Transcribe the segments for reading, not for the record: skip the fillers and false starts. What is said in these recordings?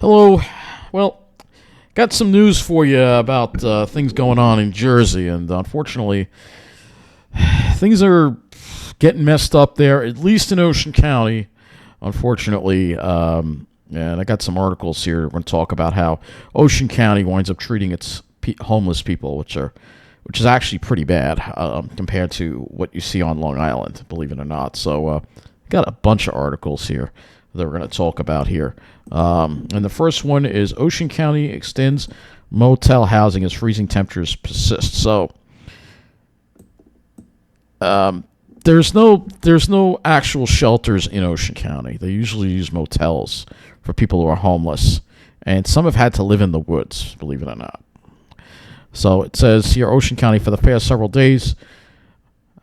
Hello. Well, got some news for you about things going on in Jersey, and unfortunately, things are getting messed up there, at least in Ocean County, unfortunately. And I got some articles here. We're going to talk about how Ocean County winds up treating its homeless people, which is actually pretty bad compared to what you see on Long Island, believe it or not. So, got a bunch of articles here that we're going to talk about here. And the first one is Ocean County extends motel housing as freezing temperatures persist. So, there's no actual shelters in Ocean County. They usually use motels for people who are homeless, and some have had to live in the woods, believe it or not. So it says here, Ocean County, for the past several days,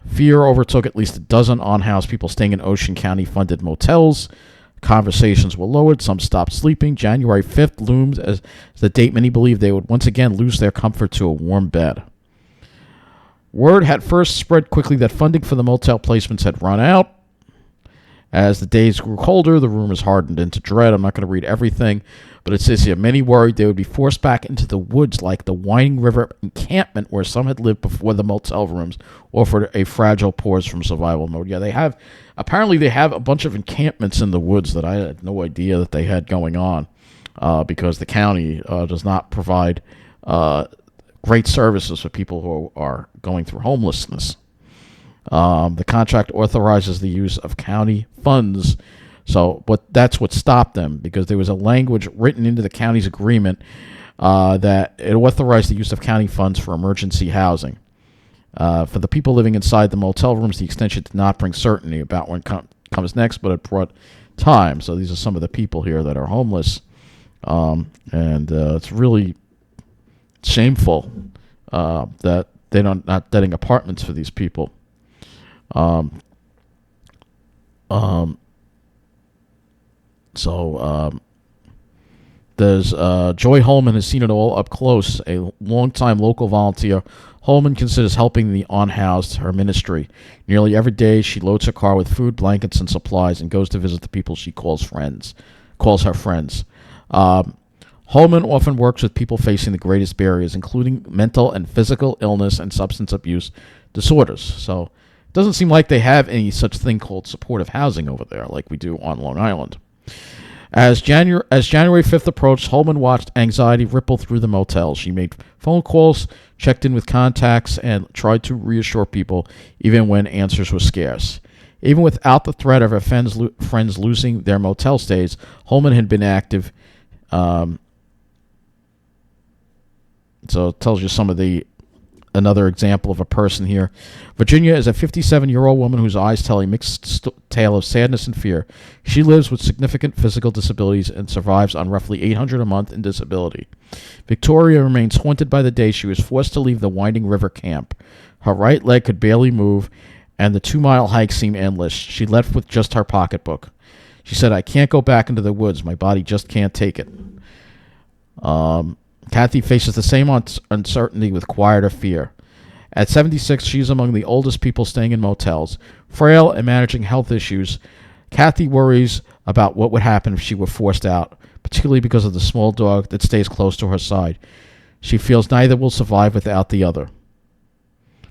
fear overtook at least a dozen on-house people staying in Ocean County-funded motels. Conversations were lowered. Some stopped sleeping. January 5th looms as the date many believed they would once again lose their comfort to a warm bed. Word had first spread quickly that funding for the motel placements had run out. As the days grew colder, the rumors hardened into dread. I'm not going to read everything, but it says here, many worried they would be forced back into the woods like the Winding River encampment where some had lived before the motel rooms offered a fragile pause from survival mode. Yeah, apparently they have a bunch of encampments in the woods that I had no idea that they had going on because the county does not provide great services for people who are going through homelessness. The contract authorizes the use of county funds. So that's what stopped them, because there was a language written into the county's agreement that it authorized the use of county funds for emergency housing. For the people living inside the motel rooms, the extension did not bring certainty about when comes next, but it brought time. So these are some of the people here that are homeless, and it's really shameful that they're not getting apartments for these people. There's Joy Holman has seen it all up close. A longtime local volunteer, Holman considers helping the unhoused her ministry. Nearly every day, she loads her car with food, blankets, and supplies, and goes to visit the people she calls her friends. Holman often works with people facing the greatest barriers, including mental and physical illness and substance abuse disorders. So it doesn't seem like they have any such thing called supportive housing over there like we do on Long Island. As January 5th approached, Holman watched anxiety ripple through the motel. She made phone calls, checked in with contacts, and tried to reassure people even when answers were scarce. Even without the threat of her friends losing their motel stays, Holman had been active. So it tells you another example of a person here. Virginia is a 57-year-old woman whose eyes tell a mixed tale of sadness and fear. She lives with significant physical disabilities and survives on roughly $800 a month in disability. Victoria remains haunted by the day she was forced to leave the Winding River camp. Her right leg could barely move, and the 2-mile hike seemed endless. She left with just her pocketbook. She said, "I can't go back into the woods. My body just can't take it." Kathy faces the same uncertainty with quieter fear. At 76, she's among the oldest people staying in motels. Frail and managing health issues, Kathy worries about what would happen if she were forced out, particularly because of the small dog that stays close to her side. She feels neither will survive without the other.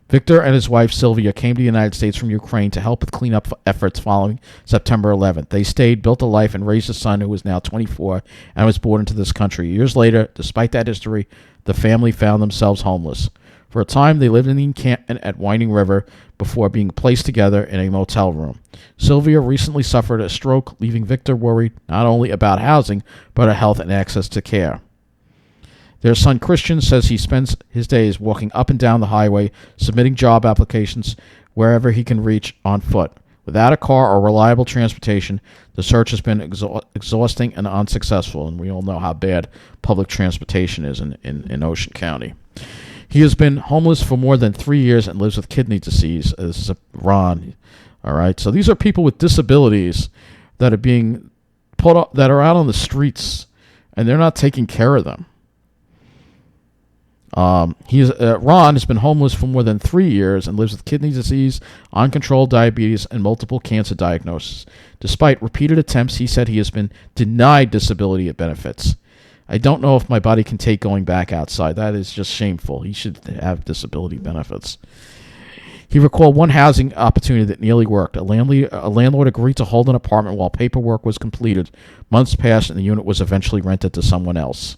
Victor and his wife, Sylvia, came to the United States from Ukraine to help with cleanup efforts following September 11th. They stayed, built a life, and raised a son who is now 24 and was born into this country. Years later, despite that history, the family found themselves homeless. For a time, they lived in the encampment at Winding River before being placed together in a motel room. Sylvia recently suffered a stroke, leaving Victor worried not only about housing, but her health and access to care. Their son Christian says he spends his days walking up and down the highway, submitting job applications wherever he can reach on foot. Without a car or reliable transportation, the search has been exhausting and unsuccessful, and we all know how bad public transportation is in Ocean County. He has been homeless for more than 3 years and lives with kidney disease. This is Ron. All right, so these are people with disabilities that are being that are out on the streets, and they're not taking care of them. Ron has been homeless for more than 3 years and lives with kidney disease, uncontrolled diabetes, and multiple cancer diagnoses. Despite repeated attempts, he said he has been denied disability benefits. I don't know if my body can take going back outside. That is just shameful. He should have disability benefits. He recalled one housing opportunity that nearly worked. A landlord agreed to hold an apartment while paperwork was completed. Months passed, and the unit was eventually rented to someone else.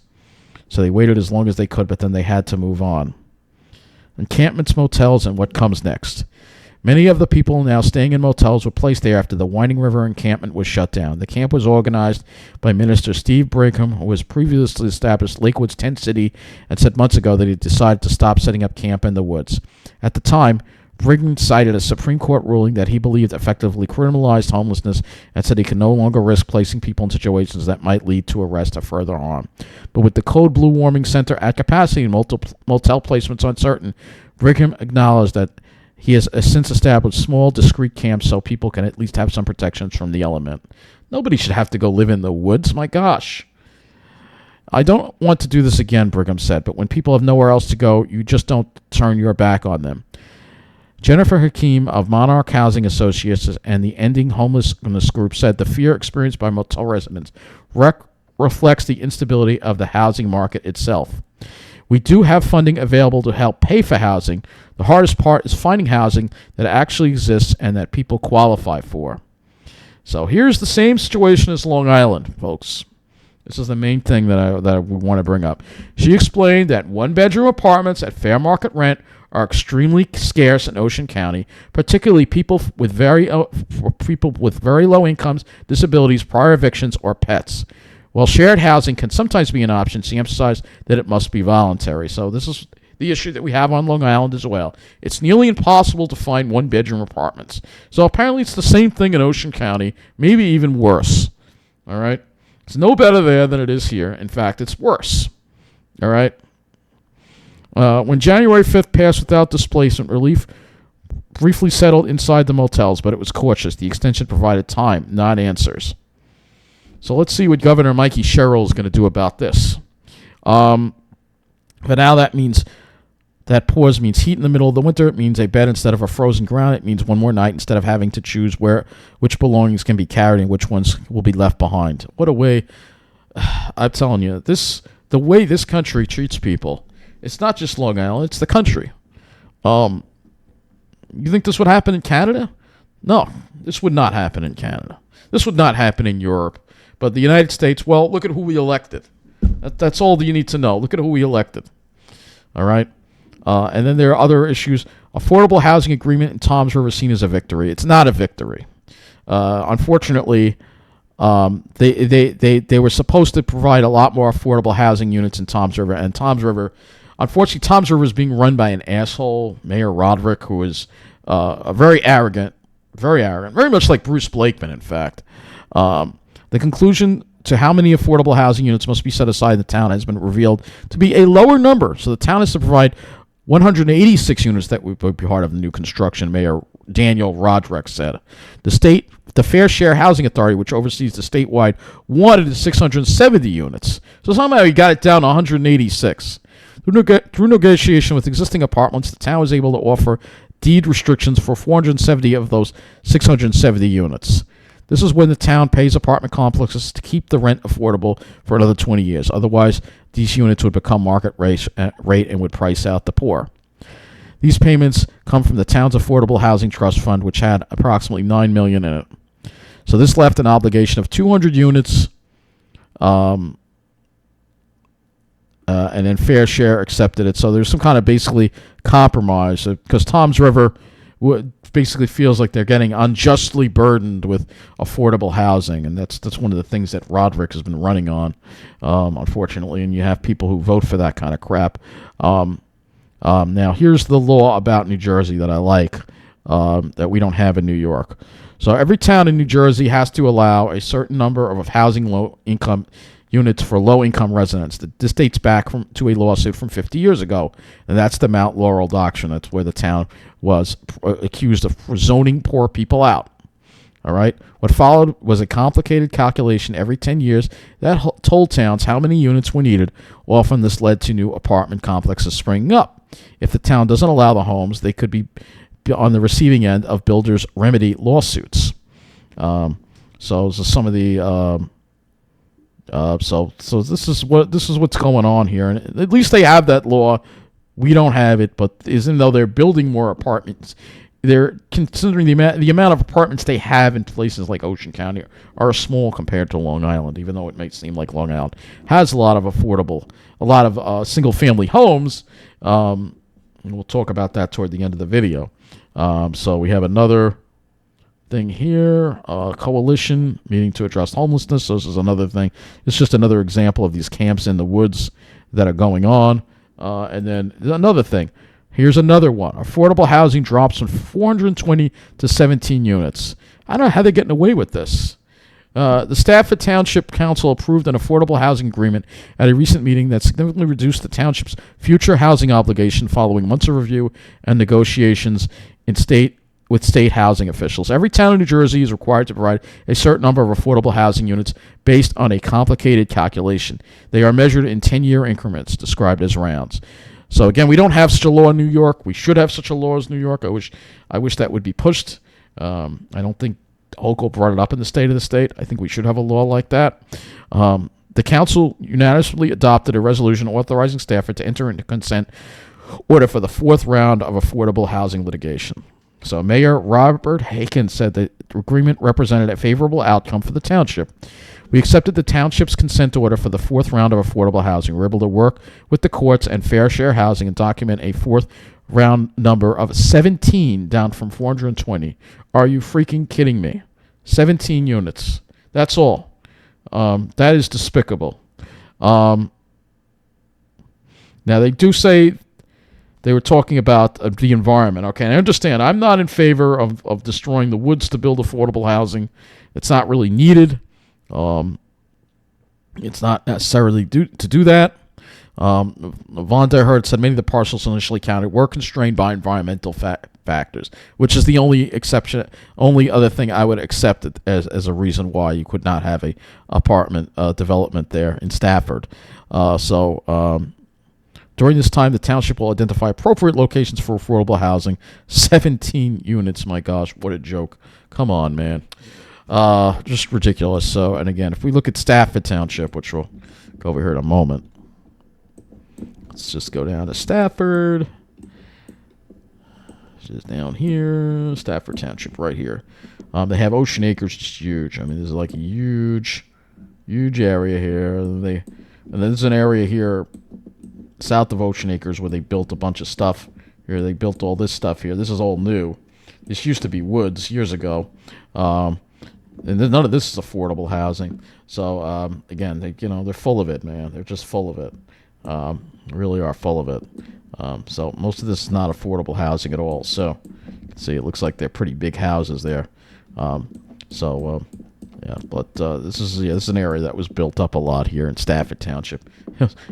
So they waited as long as they could, but then they had to move on. Encampments, motels, and what comes next. Many of the people now staying in motels were placed there after the Winding River encampment was shut down. The camp was organized by Minister Steve Brigham, who was previously established Lakewood's tent city and said months ago that he decided to stop setting up camp in the woods. At the time, Brigham cited a Supreme Court ruling that he believed effectively criminalized homelessness and said he could no longer risk placing people in situations that might lead to arrest or further harm. But with the Code Blue Warming Center at capacity and motel placements uncertain, Brigham acknowledged that he has since established small, discrete camps so people can at least have some protections from the element. Nobody should have to go live in the woods, my gosh. I don't want to do this again, Brigham said, but when people have nowhere else to go, you just don't turn your back on them. Jennifer Hakeem of Monarch Housing Associates and the Ending Homelessness Group said the fear experienced by motel residents reflects the instability of the housing market itself. We do have funding available to help pay for housing. The hardest part is finding housing that actually exists and that people qualify for. So here's the same situation as Long Island, folks. This is the main thing that we want to bring up. She explained that one-bedroom apartments at fair market rent are extremely scarce in Ocean County, particularly people with very low incomes, disabilities, prior evictions, or pets. While shared housing can sometimes be an option, she emphasized that it must be voluntary. So this is the issue that we have on Long Island as well. It's nearly impossible to find one-bedroom apartments. So apparently it's the same thing in Ocean County, maybe even worse. All right? It's no better there than it is here. In fact, it's worse. All right? When January 5th passed without displacement, relief briefly settled inside the motels, but it was cautious. The extension provided time, not answers. So let's see what Governor Mikey Sherrill is going to do about this. But now that pause means heat in the middle of the winter. It means a bed instead of a frozen ground. It means one more night instead of having to choose which belongings can be carried and which ones will be left behind. What a way! I'm telling you, the way this country treats people. It's not just Long Island, it's the country. You think this would happen in Canada? No, this would not happen in Canada. This would not happen in Europe. But the United States, well, look at who we elected. That's all that you need to know. Look at who we elected. All right? And then there are other issues. Affordable housing agreement in Toms River seen as a victory. It's not a victory. Unfortunately, they were supposed to provide a lot more affordable housing units in Toms River. And Toms River, unfortunately, Toms River is being run by an asshole, Mayor Roderick, who is very arrogant, very much like Bruce Blakeman, in fact. The conclusion to how many affordable housing units must be set aside in the town has been revealed to be a lower number. So the town has to provide 186 units that would be part of the new construction, Mayor Daniel Roderick said. The Fair Share Housing Authority, which oversees the statewide, wanted 670 units. So somehow he got it down to 186. Through negotiation with existing apartments, the town was able to offer deed restrictions for 470 of those 670 units. This is when the town pays apartment complexes to keep the rent affordable for another 20 years. Otherwise, these units would become market rate and would price out the poor. These payments come from the town's Affordable Housing Trust Fund, which had approximately $9 million in it. So this left an obligation of 200 units, and then Fair Share accepted it. So there's some kind of basically compromise because Toms River basically feels like they're getting unjustly burdened with affordable housing, and that's one of the things that Roderick has been running on, unfortunately. And you have people who vote for that kind of crap. Now, here's the law about New Jersey that I like, that we don't have in New York. So every town in New Jersey has to allow a certain number of housing low-income units for low-income residents. This dates back to a lawsuit from 50 years ago, and that's the Mount Laurel Doctrine. That's where the town was accused of zoning poor people out. All right. What followed was a complicated calculation every 10 years that told towns how many units were needed. Often this led to new apartment complexes springing up. If the town doesn't allow the homes, they could be on the receiving end of builders' remedy lawsuits. So some of the So this is what's going on here, and at least they have that law. We don't have it, but even though they're building more apartments, they're considering the amount of apartments they have in places like Ocean County are small compared to Long Island. Even though it may seem like Long Island has a lot of single family homes. And we'll talk about that toward the end of the video. So we have another thing here, coalition meeting to address homelessness. So this is another thing. It's just another example of these camps in the woods that are going on. And then another thing. Here's another one. Affordable housing drops from 420 to 17 units. I don't know how they're getting away with this. The Stafford Township Council approved an affordable housing agreement at a recent meeting that significantly reduced the township's future housing obligation following months of review and negotiations with state housing officials. Every town in New Jersey is required to provide a certain number of affordable housing units based on a complicated calculation. They are measured in 10-year increments, described as rounds. So again, we don't have such a law in New York. We should have such a law as New York. I wish that would be pushed. I don't think Hochul brought it up in the state of the state. I think we should have a law like that. The council unanimously adopted a resolution authorizing Stafford to enter into consent order for the fourth round of affordable housing litigation. So Mayor Robert Haken said that the agreement represented a favorable outcome for the township. We accepted the township's consent order for the fourth round of affordable housing. We were able to work with the courts and Fair Share Housing and document a fourth round number of 17, down from 420. Are you freaking kidding me? 17 units. That's all. That is despicable. Now, they do say they were talking about the environment. Okay, and I understand. I'm not in favor of destroying the woods to build affordable housing. It's not really needed. It's not necessarily to do that. Von der Herd said many of the parcels initially counted were constrained by environmental factors, which is the only other thing I would accept it as a reason why you could not have a apartment development there in Stafford. During this time, the township will identify appropriate locations for affordable housing. 17 units, my gosh, what a joke. Come on, man. Just ridiculous. So, and again, if we look at Stafford Township, which we'll go over here in a moment. Let's just go down to Stafford. Just down here, Stafford Township right here. They have Ocean Acres, which is huge. I mean, there's like a huge area here. And then there's an area here south of Ocean Acres where they built a bunch of stuff. Here, they built all this stuff here. This is all new. This used to be woods years ago. And none of this is affordable housing. So, again, they're full of it, man. They're just full of it. Really are full of it. So most of this is not affordable housing at all. So, you can see it looks like they're pretty big houses there. Yeah, but this is an area that was built up a lot here in Stafford Township.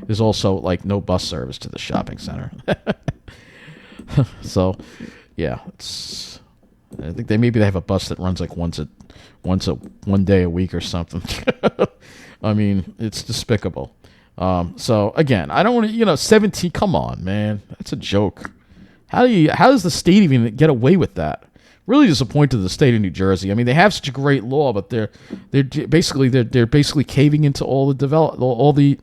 There's also like no bus service to the shopping center. So, yeah, I think they have a bus that runs like one day a week or something. I mean, it's despicable. So again, I don't want to, 17. Come on, man, that's a joke. How does the state even get away with that? Really disappointed the state of New Jersey. I mean, they have such a great law, but they're basically caving into all the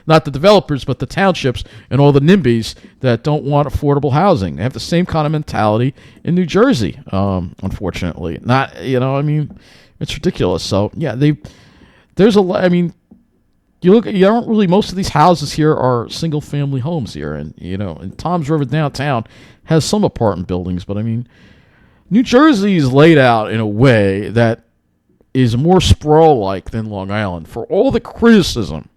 not the developers, but the townships and all the NIMBYs that don't want affordable housing. They have the same kind of mentality in New Jersey. Unfortunately, not I mean, it's ridiculous. So yeah, there's a lot. I mean, most of these houses here are single family homes here, and and Toms River downtown has some apartment buildings, but I mean, New Jersey is laid out in a way that is more sprawl-like than Long Island. For all the criticism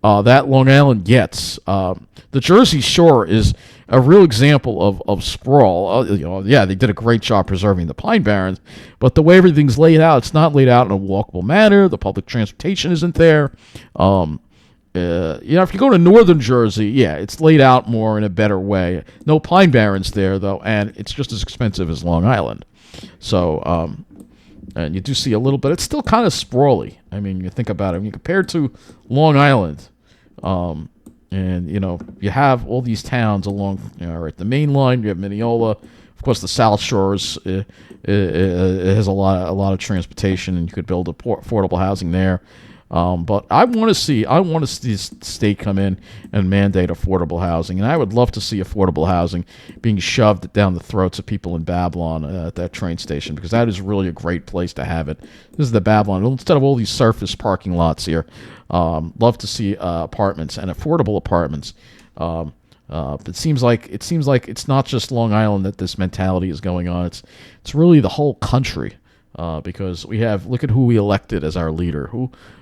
that Long Island gets, the Jersey Shore is a real example of sprawl. They did a great job preserving the Pine Barrens, but the way everything's laid out, it's not laid out in a walkable manner. The public transportation isn't there. If you go to northern Jersey, it's laid out more in a better way. No Pine Barrens there, though, and it's just as expensive as Long Island. So, and you do see a little bit. It's still kind of sprawly. I mean, you think about it. When you compare it to Long Island, and you have all these towns along, right, the main line. You have Mineola, of course. The South Shores it has a lot of transportation, and you could build affordable housing there. But I want to see this state come in and mandate affordable housing, and I would love to see affordable housing being shoved down the throats of people in Babylon at that train station, because that is really a great place to have it. This is the Babylon instead of all these surface parking lots here. Love to see apartments and affordable apartments. It seems like it's not just Long Island that this mentality is going on. It's really the whole country, because look at who we elected as our leader.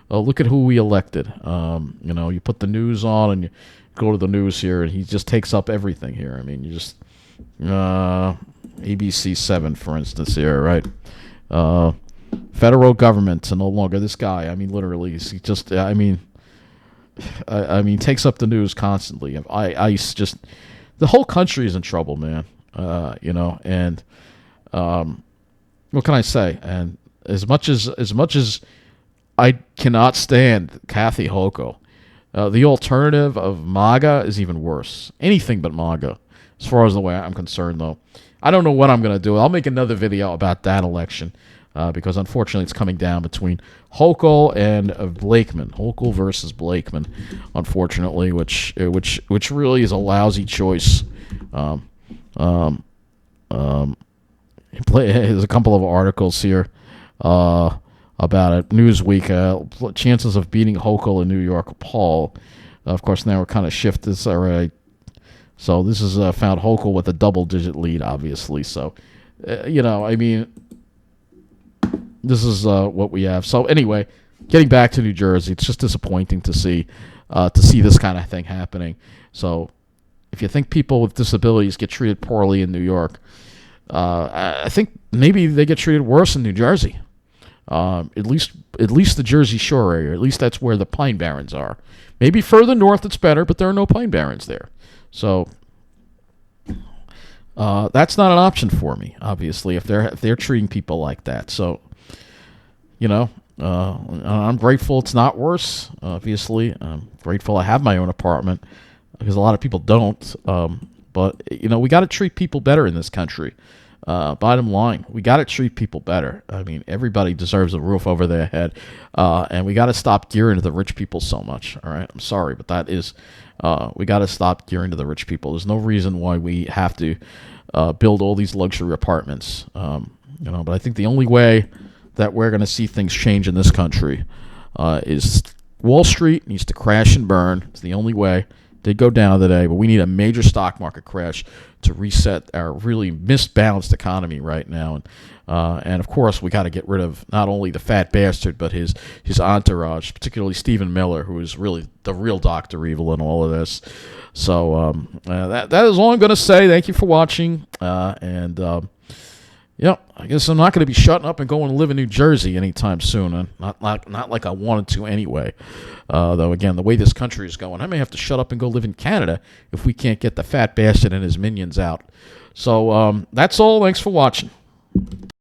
Look at who we elected. You put the news on and you go to the news here, and he just takes up everything here. I mean, you just ABC 7, for instance, here, right? Federal government to no longer this guy. I mean, literally, he just. I mean, takes up the news constantly. ICE just the whole country is in trouble, man. And what can I say? And as much as I cannot stand Kathy Hochul, the alternative of MAGA is even worse. Anything but MAGA, as far as the way I'm concerned, though. I don't know what I'm going to do. I'll make another video about that election, because unfortunately it's coming down between Hochul and Blakeman. Hochul versus Blakeman, unfortunately, which really is a lousy choice. There's a couple of articles here about it. Newsweek, chances of beating Hochul in New York poll. Of course, now we're kind of shifted this already. So this is found Hochul with a double-digit lead, obviously. So, I mean, this is what we have. So anyway, getting back to New Jersey, it's just disappointing to see this kind of thing happening. So if you think people with disabilities get treated poorly in New York, I think maybe they get treated worse in New Jersey. At least the Jersey Shore area. At least that's where the Pine Barrens are. Maybe further north it's better, but there are no Pine Barrens there. So that's not an option for me, obviously, if they're treating people like that. So, I'm grateful it's not worse. Obviously, I'm grateful I have my own apartment, because a lot of people don't. But we got to treat people better in this country. Bottom line, we got to treat people better. I mean, everybody deserves a roof over their head, and we got to stop gearing to the rich people so much. All right, I'm sorry, but that is, we got to stop gearing to the rich people. There's no reason why we have to build all these luxury apartments. But I think the only way that we're going to see things change in this country is Wall Street needs to crash and burn. It's the only way. Did go down today, but we need a major stock market crash to reset our really misbalanced economy right now. And of course, we got to get rid of not only the fat bastard, but his entourage, particularly Stephen Miller, who is really the real Dr. Evil in all of this. So that is all I'm going to say. Thank you for watching. I guess I'm not going to be shutting up and going to live in New Jersey anytime soon. Not like I wanted to anyway. Though, again, the way this country is going, I may have to shut up and go live in Canada if we can't get the fat bastard and his minions out. So that's all. Thanks for watching.